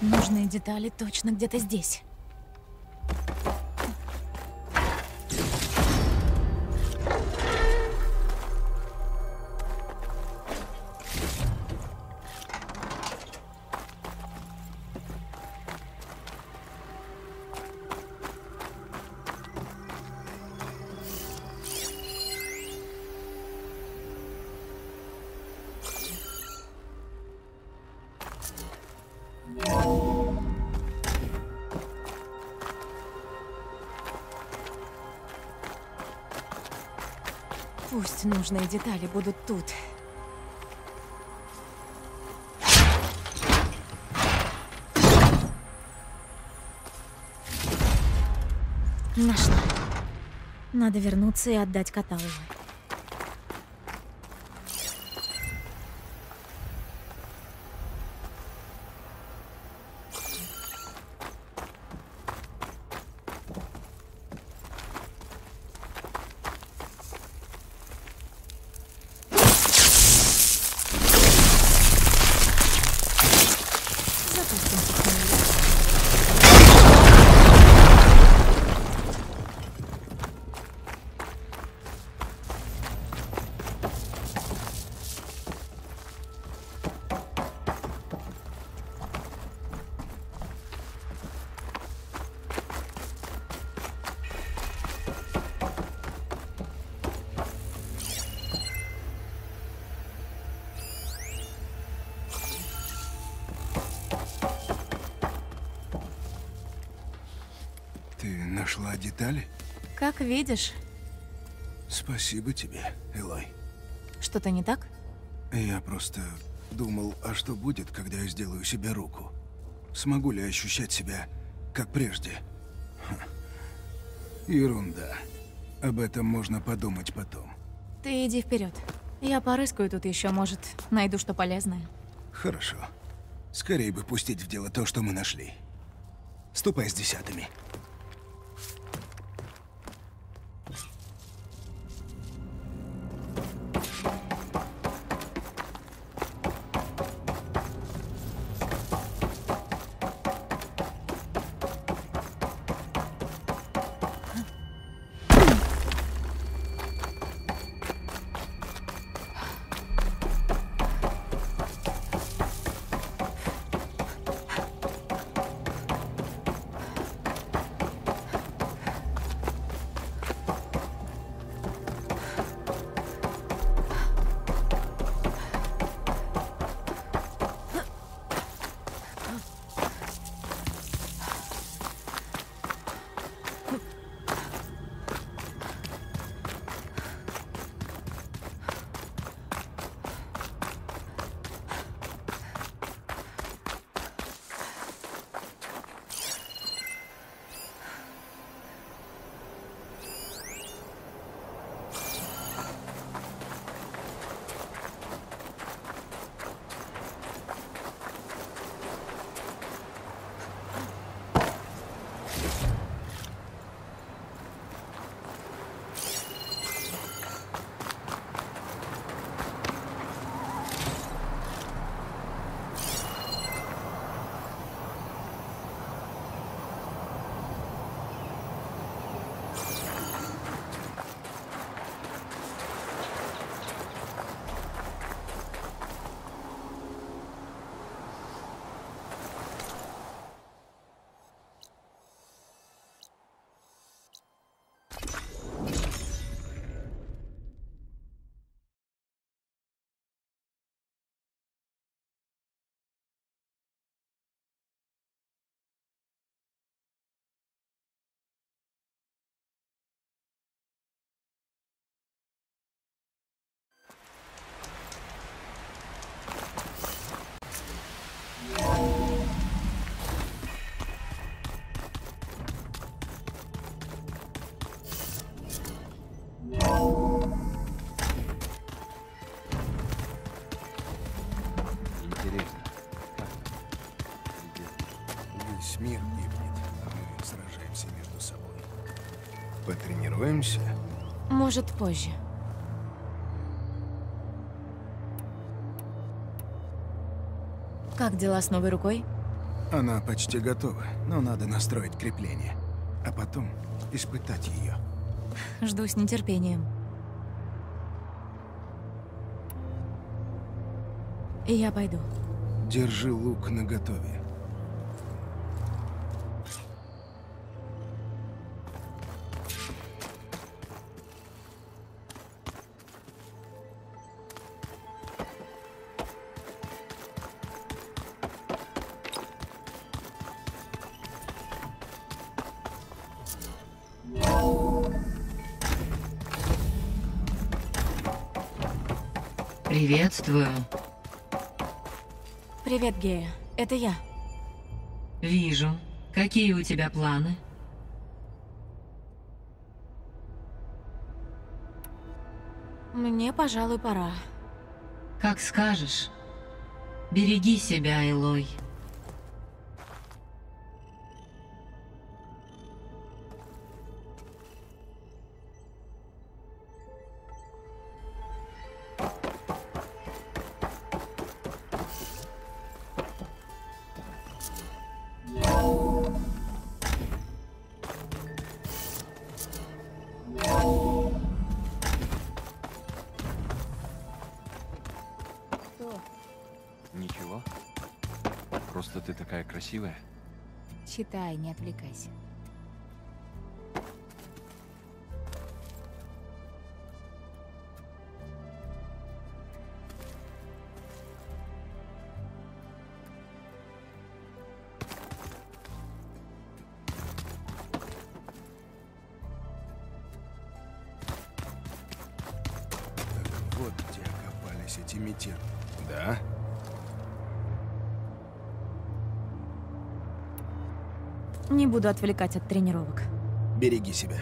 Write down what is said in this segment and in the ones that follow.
Нужные детали точно где-то здесь. Пусть нужные детали будут тут. Нашла. Надо вернуться и отдать Каталову. Ты нашла детали? Как видишь. Спасибо тебе, Элой. Что-то не так? Я просто думал, а что будет, когда я сделаю себе руку? Смогу ли ощущать себя, как прежде? Ерунда. Об этом можно подумать потом. Ты иди вперед. Я порыскаю тут еще, может, найду что полезное. Хорошо. Скорее бы пустить в дело то, что мы нашли. Ступай с 10-ми. Мир гибнет, а мы сражаемся между собой. Потренируемся? Может, позже. Как дела с новой рукой? Она почти готова, но надо настроить крепление. А потом испытать ее. Жду с нетерпением. И я пойду. Держи лук наготове. Приветствую. Привет, Гея. Это я. Вижу. Какие у тебя планы? Мне, пожалуй, пора. Как скажешь. Береги себя, Элой. Ничего. Просто ты такая красивая. Читай, не отвлекайся. Так вот где окопались эти мятежи. Да? Не буду отвлекать от тренировок. Береги себя.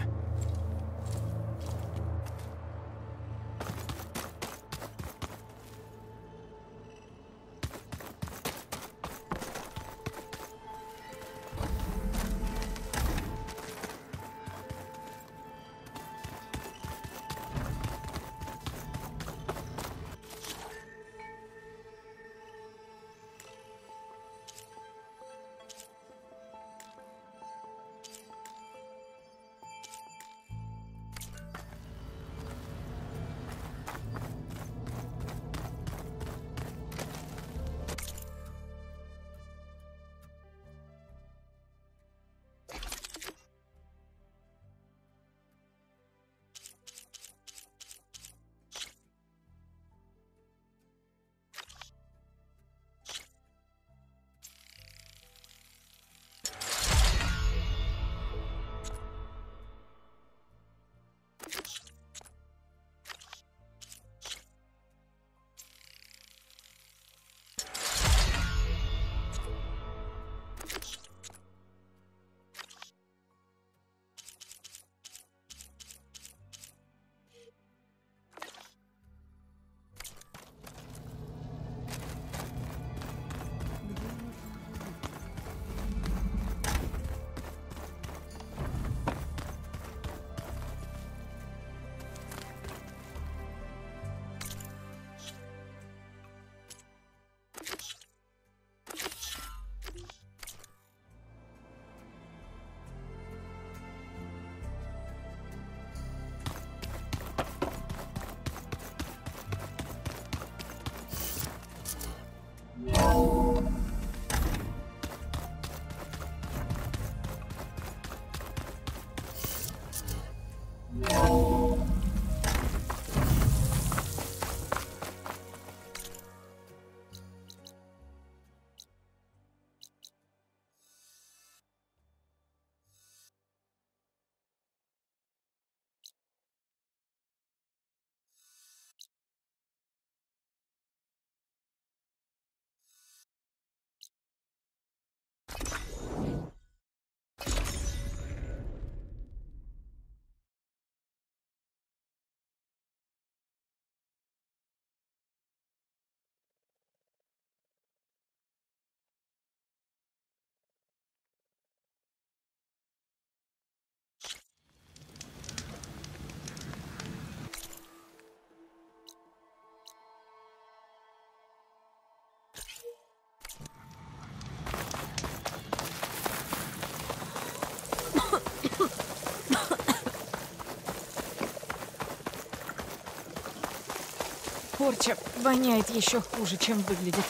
порча воняет еще хуже, чем выглядит.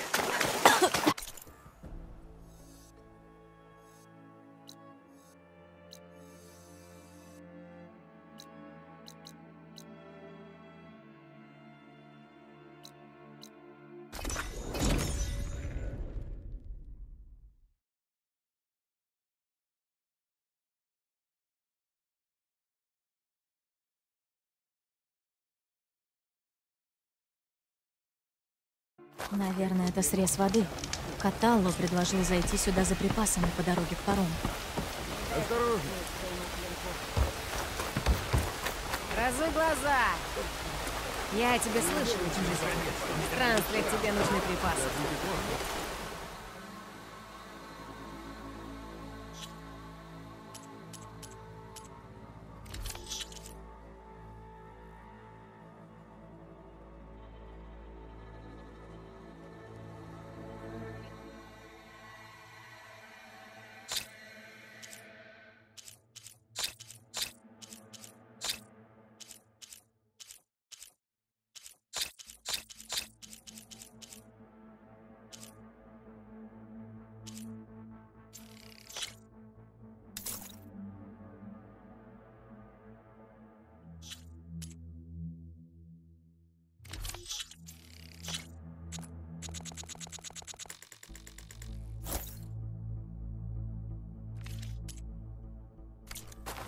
Наверное, это срез воды. Каталло предложил зайти сюда за припасами по дороге к парому. Осторожно! Разуй глаза! Я тебя слышу, чужеземец. В странствиях тебе нужны припасы.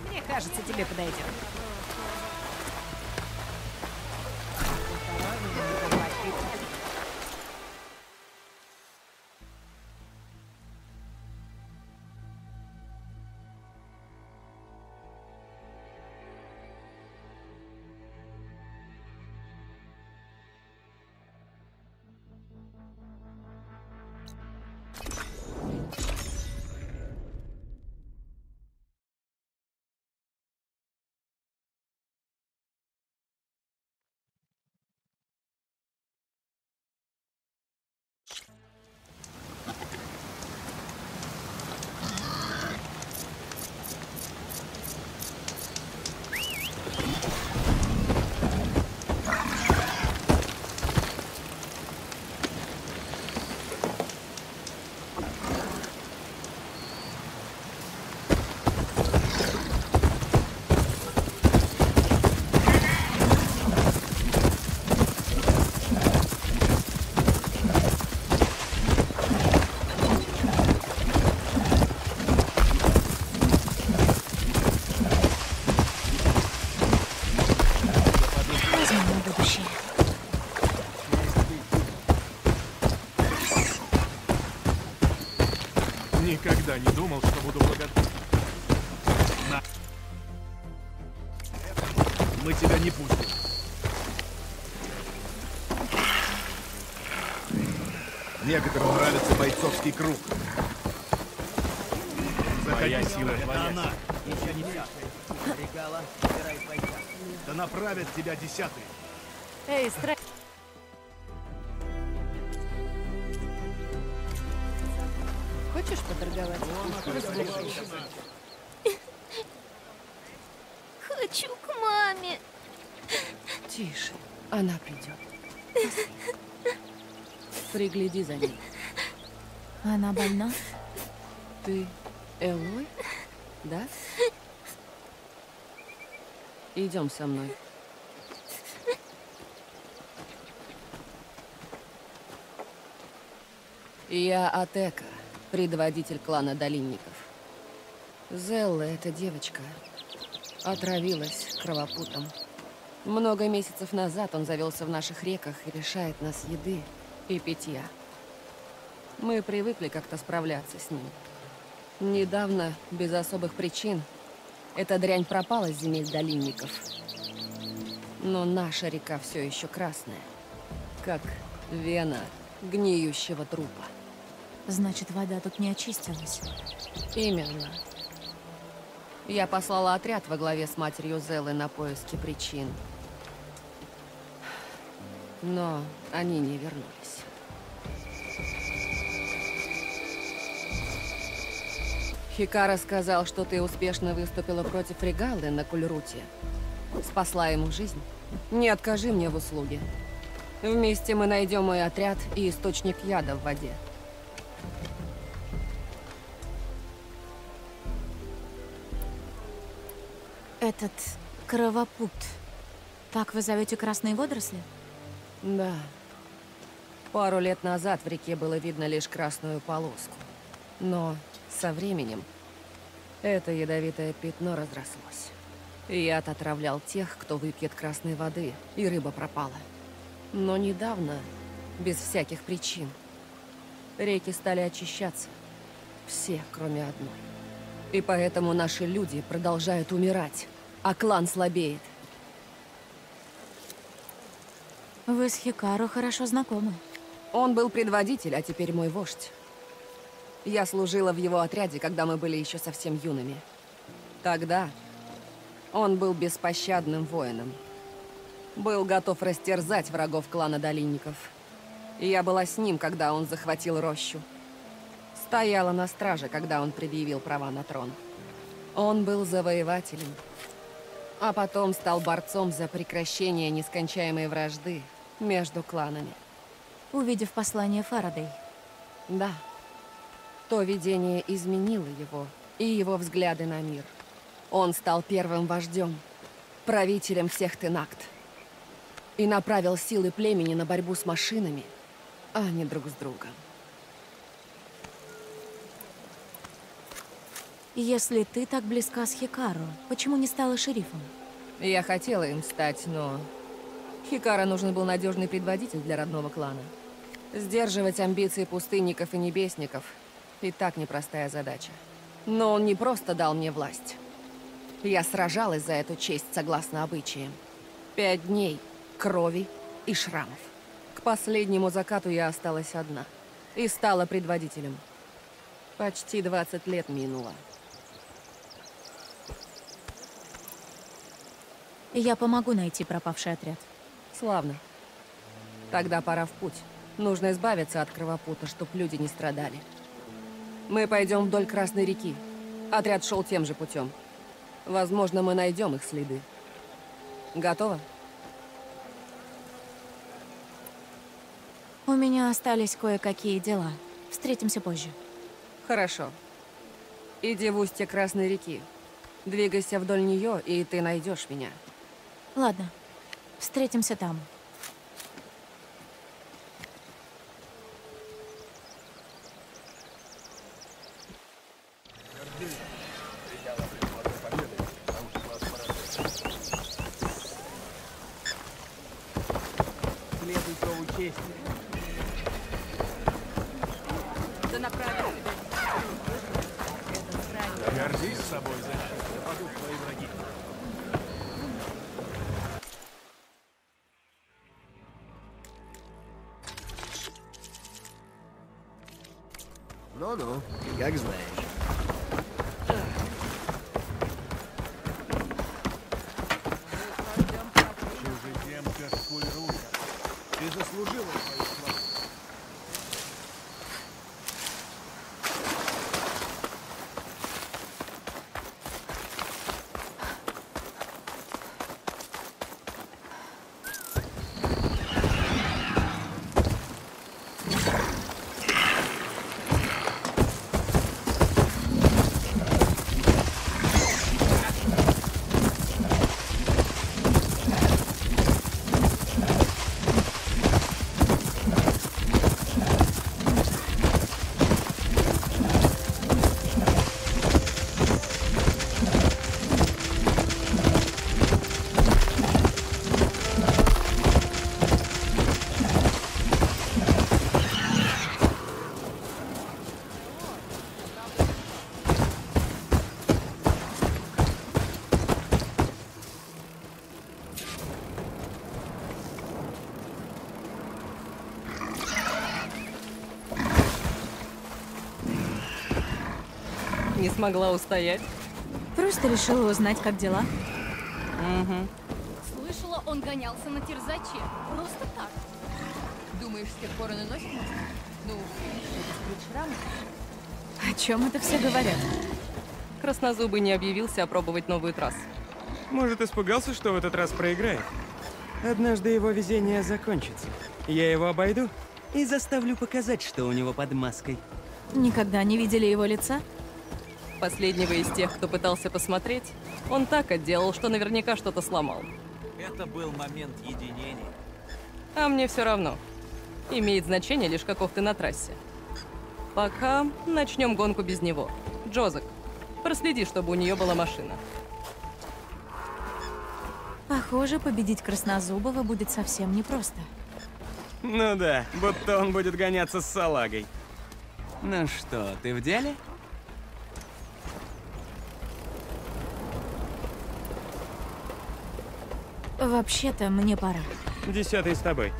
Мне кажется, тебе подойдет. Никогда не думал, что буду благодарен. Мы тебя не пустим. Некоторым нравится бойцовский круг. Твоя сила, твоя. Она. Еще не вся. Регала, собирай бойца. Да направят тебя десятые. Эй, страйк! Хочешь поторговать? Хочу к маме. Тише, она придет. Пригляди за ней. Она больна? Ты Элой? Да? Идем со мной. Я Атека, предводитель клана Долинников. Зелла, эта девочка, отравилась кровопутом. Много месяцев назад он завелся в наших реках и лишает нас еды и питья. Мы привыкли как-то справляться с ним. Недавно, без особых причин, эта дрянь пропала с земель Долинников. Но наша река все еще красная, как вена гниющего трупа. Значит, вода тут не очистилась. Именно. Я послала отряд во главе с матерью Зеллы на поиски причин. Но они не вернулись. Хикара сказал, что ты успешно выступила против Регалы на Кульруте. Спасла ему жизнь. Не откажи мне в услуге. Вместе мы найдем мой отряд и источник яда в воде. Этот кровопут. Так вы зовете красные водоросли? Да. Пару лет назад в реке было видно лишь красную полоску. Но со временем это ядовитое пятно разрослось. Яд отравлял тех, кто выпьет красной воды, и рыба пропала. Но недавно, без всяких причин, реки стали очищаться. Все, кроме одной. И поэтому наши люди продолжают умирать, а клан слабеет. Вы с Хикару хорошо знакомы. Он был предводитель, а теперь мой вождь. Я служила в его отряде, когда мы были еще совсем юными. Тогда он был беспощадным воином. Был готов растерзать врагов клана Долинников. И я была с ним, когда он захватил рощу. Стояла на страже, когда он предъявил права на трон. Он был завоевателем. А потом стал борцом за прекращение нескончаемой вражды между кланами. Увидев послание Фарадей. Да. То видение изменило его и его взгляды на мир. Он стал первым вождем, правителем всех Тенакт. И направил силы племени на борьбу с машинами, а не друг с другом. Если ты так близка с Хикару, почему не стала шерифом? Я хотела им стать, но Хикара нужен был надежный предводитель для родного клана. Сдерживать амбиции пустынников и небесников и так непростая задача. Но он не просто дал мне власть. Я сражалась за эту честь согласно обычаям. 5 дней крови и шрамов. К последнему закату я осталась одна и стала предводителем. Почти 20 лет минуло. Я помогу найти пропавший отряд. Славно. Тогда пора в путь. Нужно избавиться от кровопута, чтоб люди не страдали. Мы пойдем вдоль Красной реки. Отряд шел тем же путем. Возможно, мы найдем их следы. Готово? У меня остались кое-какие дела. Встретимся позже. Хорошо. Иди в устье Красной реки. Двигайся вдоль нее, и ты найдешь меня. Ладно. Встретимся там. Следуй зову чести. Да направо. Гордись собой, зайчик. Нападут твои враги. Ну-ну, как знаешь. Чужеземка Скульрука. Ты заслужила свою славу. Не смогла устоять? Просто решила узнать, как дела. Угу. Слышала, он гонялся на терзаче. Просто так. Думаешь, с тех пор он и носит маску? Ну, чтобы скрыть шрамы? О чем это все говорят? Краснозубый не объявился опробовать новую трассу. Может, испугался, что в этот раз проиграет? Однажды его везение закончится. Я его обойду и заставлю показать, что у него под маской. Никогда не видели его лица? Последнего из тех, кто пытался посмотреть, он так отделал, что наверняка что-то сломал. Это был момент единения. А мне все равно. Имеет значение лишь, каков ты на трассе. Пока начнем гонку без него. Джозек, проследи, чтобы у нее была машина. Похоже, победить Краснозубова будет совсем непросто. Ну да, будто он будет гоняться с салагой. Ну что, ты в деле? Вообще-то, мне пора. 10-й с тобой.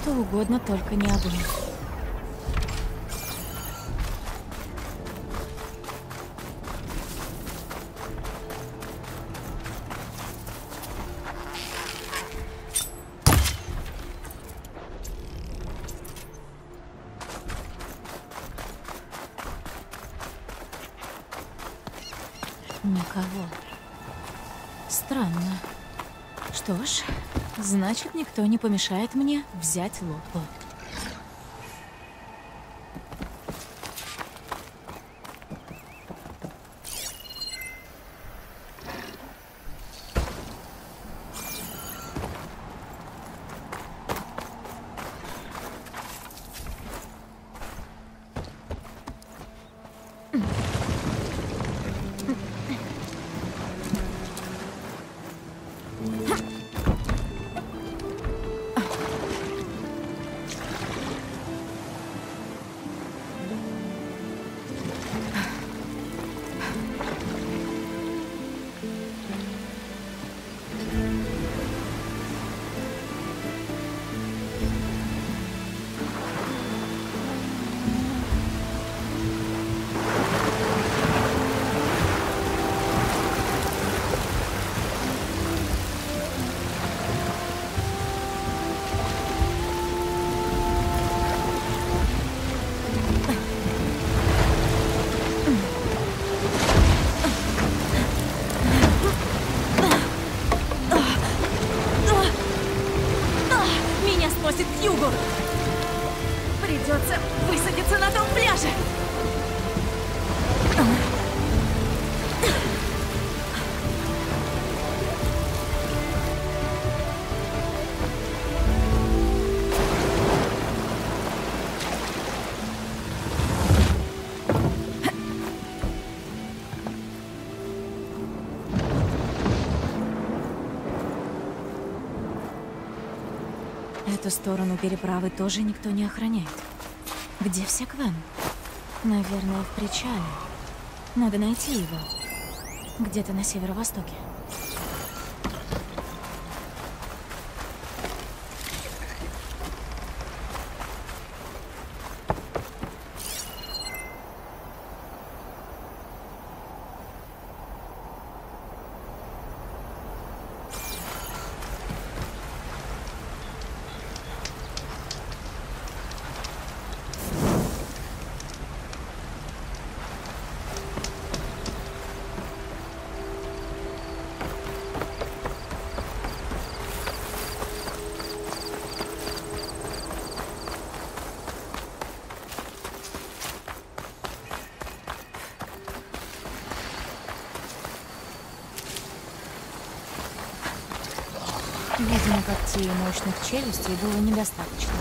Что угодно, только не огонь. Никого. Странно. Что ж, значит, никто не помешает мне взять лодку. Эту сторону переправы тоже никто не охраняет. Где все Квен? Наверное, в причале. Надо найти его. Где-то на северо-востоке. Видимо, когтей и мощных челюстей было недостаточно.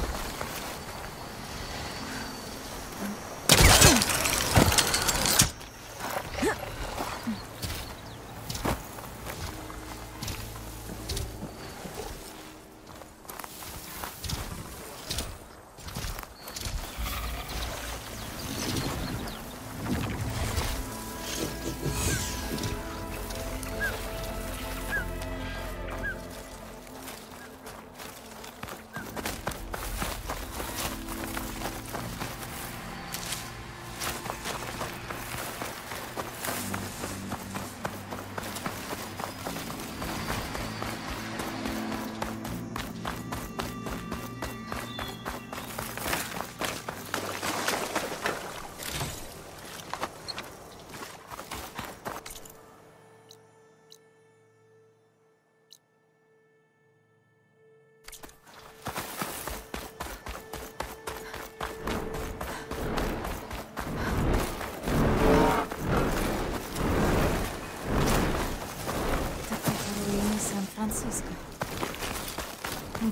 Сан-Франциско.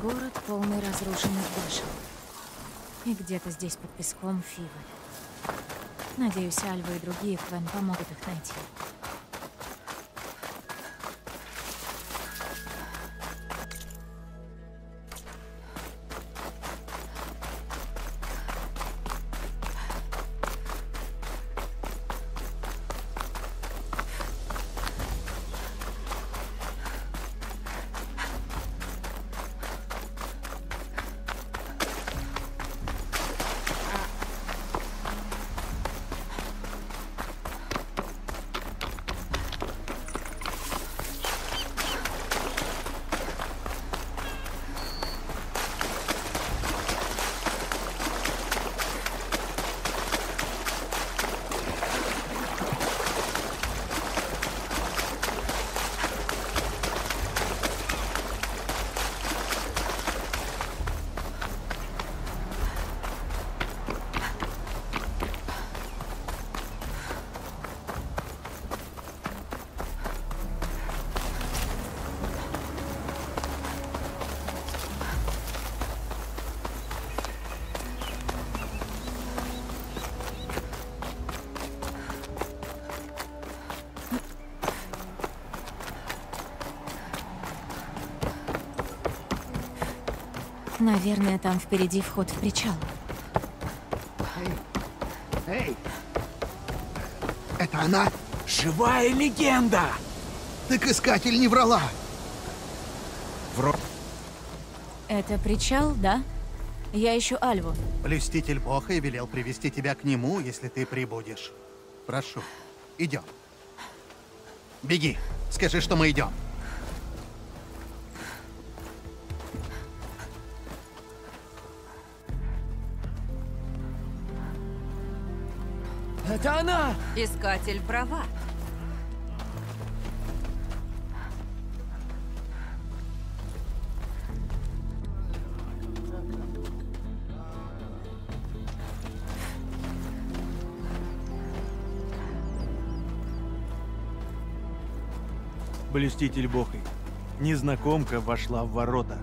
Город, полный разрушенных башен. И где-то здесь под песком Фивы. Надеюсь, Альва и другие Квен помогут их найти. Наверное, там впереди вход в причал. Эй! Это она? Живая легенда! Так искатель не врала! Это причал, да? Я ищу Альву. Блюститель Бога и велел привести тебя к нему, если ты прибудешь. Прошу, идем. Беги, скажи, что мы идем. Это она! Искатель права. Блюститель Бога. Незнакомка вошла в ворота.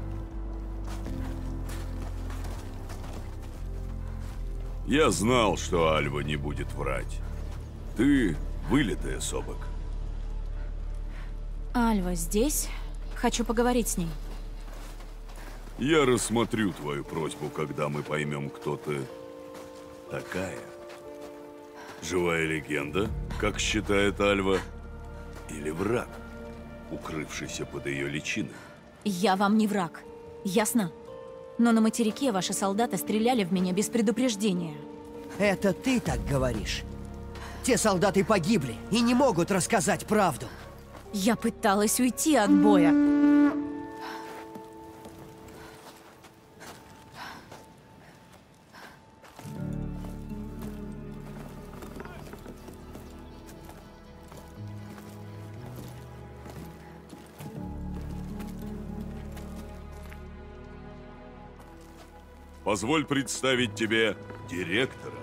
Я знал, что Альва не будет врать. Ты вылитая, Собак. Альва здесь? Хочу поговорить с ней. Я рассмотрю твою просьбу, когда мы поймем, кто ты такая. Живая легенда, как считает Альва, или враг, укрывшийся под ее личиной? Я вам не враг, ясно? Но на материке ваши солдаты стреляли в меня без предупреждения. Это ты так говоришь? Те солдаты погибли и не могут рассказать правду. Я пыталась уйти от боя. Позволь представить тебе директора.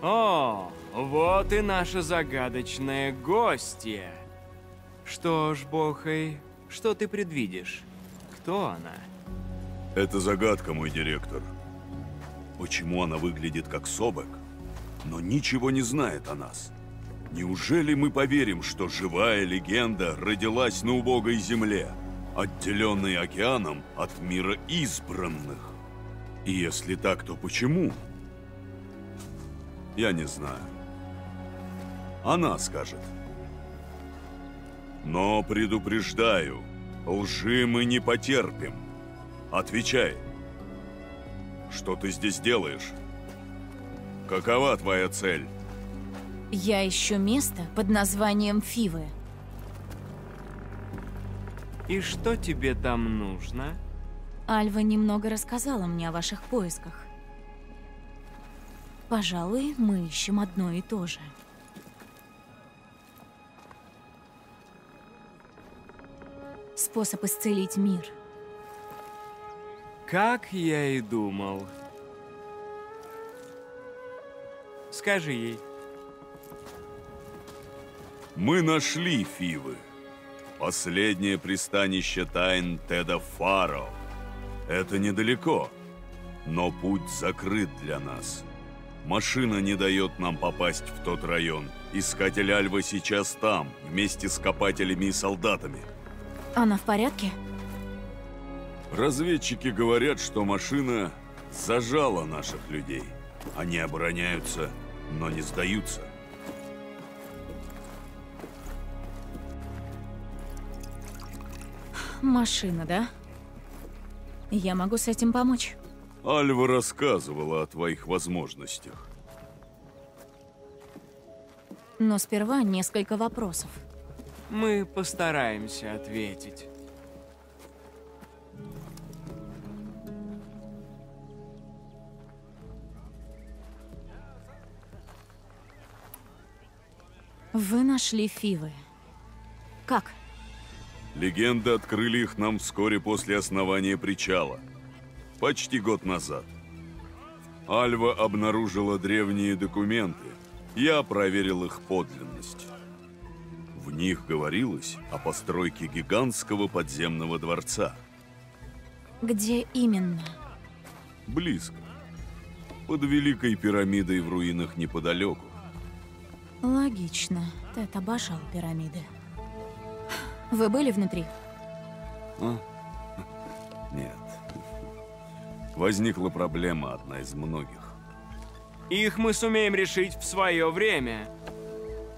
О, вот и наша загадочная гостья. Что ж, Бохай, что ты предвидишь? Кто она? Это загадка, мой директор. Почему она выглядит как Собек, но ничего не знает о нас? Неужели мы поверим, что живая легенда родилась на убогой земле, отделенной океаном от мира избранных? И если так, то почему? Я не знаю. Она скажет. Но предупреждаю, лжи мы не потерпим. Отвечай. Что ты здесь делаешь? Какова твоя цель? Я ищу место под названием Фивы. И что тебе там нужно? Альва немного рассказала мне о ваших поисках. Пожалуй, мы ищем одно и то же. Способ исцелить мир. Как я и думал. Скажи ей. Мы нашли Фивы. Последнее пристанище тайн Теда Фаро. Это недалеко, но путь закрыт для нас. Машина не дает нам попасть в тот район. Искатель Альва сейчас там, вместе с копателями и солдатами. Она в порядке? Разведчики говорят, что машина зажала наших людей. Они обороняются, но не сдаются. Машина, да? Я могу с этим помочь. Альва рассказывала о твоих возможностях. Но сперва несколько вопросов. Мы постараемся ответить. Вы нашли Фивы. Как? Легенды открыли их нам вскоре после основания причала. Почти год назад. Альва обнаружила древние документы. Я проверил их подлинность. В них говорилось о постройке гигантского подземного дворца. Где именно? Близко. Под Великой пирамидой в руинах неподалеку. Логично. Тед обожал пирамиды. Вы были внутри? Нет. Возникла проблема, одна из многих. Их мы сумеем решить в свое время.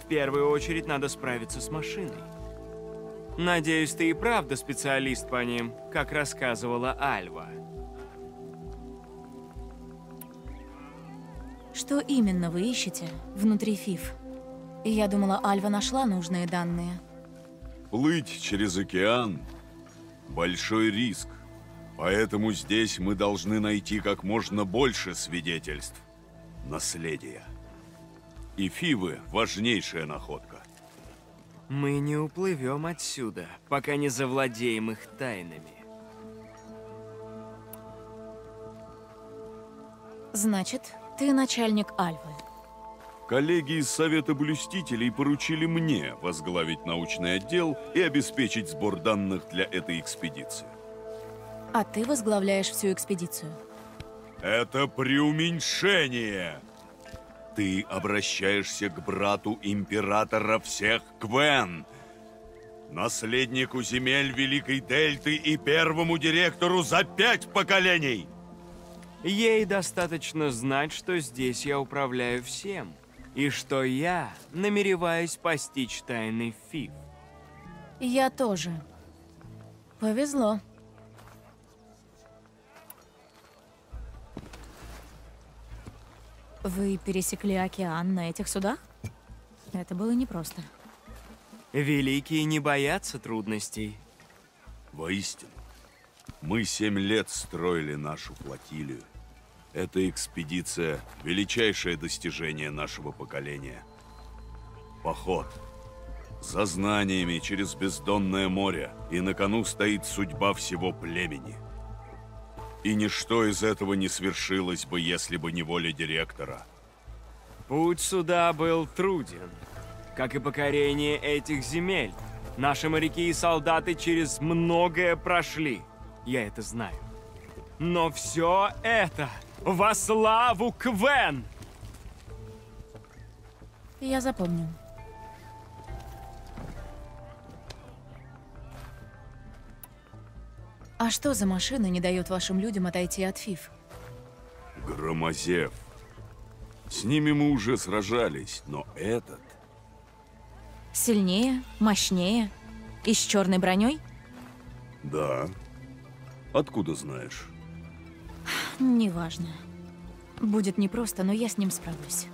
В первую очередь надо справиться с машиной. Надеюсь, ты и правда специалист по ним, как рассказывала Альва. Что именно вы ищете внутри Фив? Я думала, Альва нашла нужные данные. Плыть через океан – большой риск. Поэтому здесь мы должны найти как можно больше свидетельств наследия. И Фивы – важнейшая находка. Мы не уплывем отсюда, пока не завладеем их тайнами. Значит, ты начальник Альвы. Коллеги из Совета Блюстителей поручили мне возглавить научный отдел и обеспечить сбор данных для этой экспедиции. А ты возглавляешь всю экспедицию. Это преуменьшение! Ты обращаешься к брату императора всех Квен. Наследнику земель Великой Дельты и первому директору за 5 поколений! Ей достаточно знать, что здесь я управляю всем, и что я намереваюсь постичь тайны Фив. Я тоже. Повезло. Вы пересекли океан на этих судах? Это было непросто. Великие не боятся трудностей. Воистину, мы 7 лет строили нашу флотилию. Эта экспедиция – величайшее достижение нашего поколения. Поход за знаниями через бездонное море, и на кону стоит судьба всего племени. И ничто из этого не свершилось бы, если бы не воля директора. Путь сюда был труден, как и покорение этих земель. Наши моряки и солдаты через многое прошли. Я это знаю. Но все это во славу Квен! Я запомню. А что за машина не дает вашим людям отойти от Фив? Громозев. С ними мы уже сражались, но этот... Сильнее, мощнее и с черной броней? Да. Откуда знаешь? Неважно. Будет непросто, но я с ним справлюсь.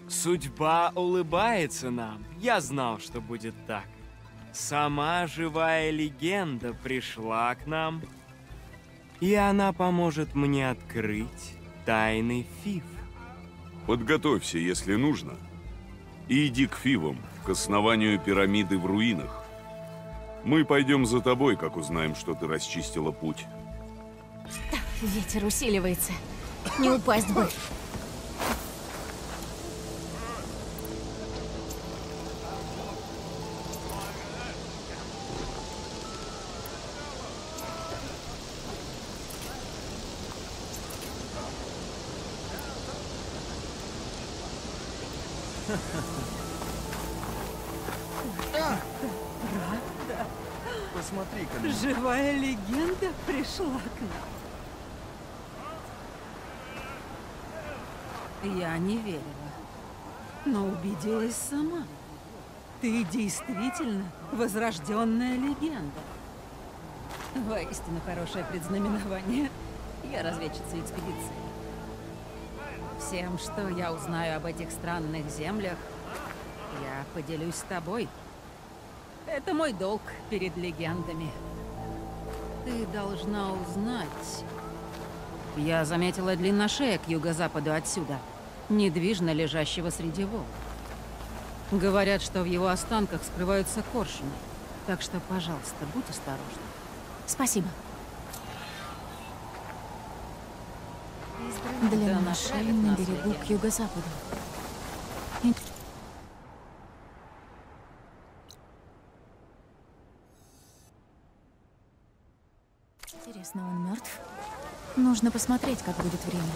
Судьба улыбается нам. Я знал, что будет так. Сама живая легенда пришла к нам, и она поможет мне открыть тайны Фив. Подготовься, если нужно, и иди к Фивам, к основанию пирамиды в руинах. Мы пойдем за тобой, как узнаем, что ты расчистила путь. Ветер усиливается. Не упасть бы. Посмотри-ка. Живая легенда пришла к нам. Я не верила, но убедилась сама. Ты действительно возрожденная легенда. Воистину хорошее предзнаменование. Я разведчица экспедиции. Всем, что я узнаю об этих странных землях, я поделюсь с тобой. Это мой долг перед легендами. Ты должна узнать. Я заметила длинношея к юго-западу отсюда, недвижно лежащего среди волн. Говорят, что в его останках скрываются коршуны. Так что, пожалуйста, будь осторожна. Спасибо. Длинношей на берегу к юго-западу. Интересно, он мертв? Нужно посмотреть, как будет время.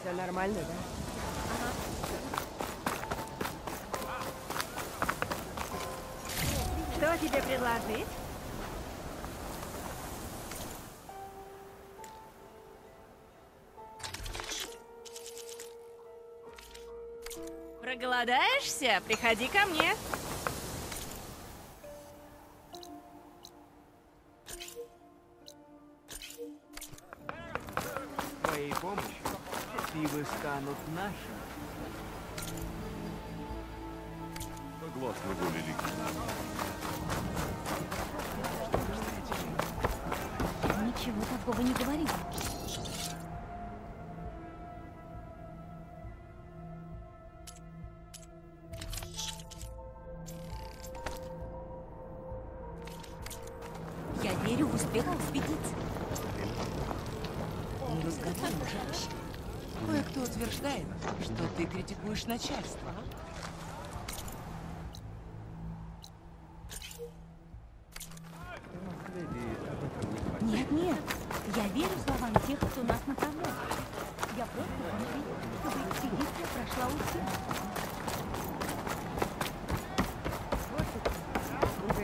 Все нормально, да? Что тебе предложить? Проголодаешься? Приходи ко мне. Твоей помощью Фивы станут нашими. Согласно воле легенды. Ничего такого не говорил. Я верю в успех экспедиции. Неразговорный женщина. Кое-кто утверждает, что ты критикуешь начальство. Нет, я верю словам тех, кто нас направляет. Я просто хочу, чтобы нашла уйти.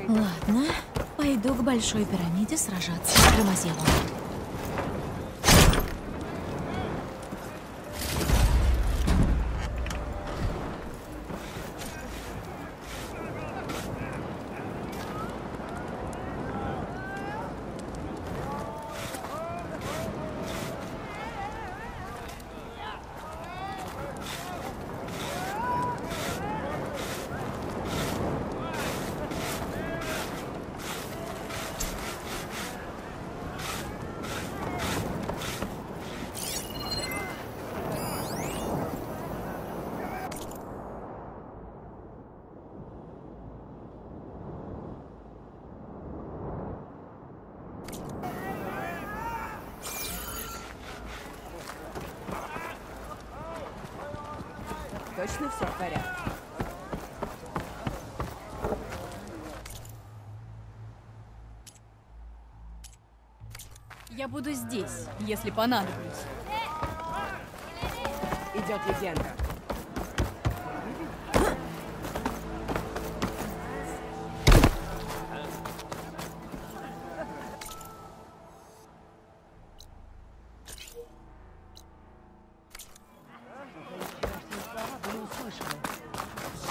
Ладно, пойду к Большой пирамиде сражаться с Громозевом. Точно все в порядке? Я буду здесь, если понадоблюсь. Идет легенда.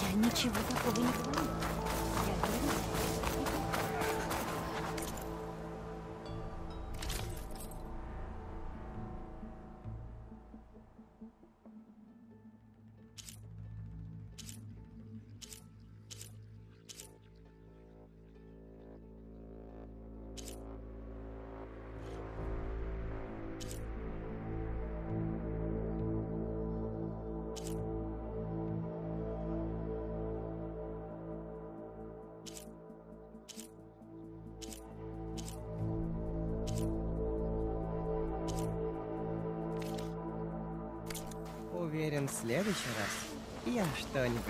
Я ничего такого не помню. Уверен, в следующий раз я что-нибудь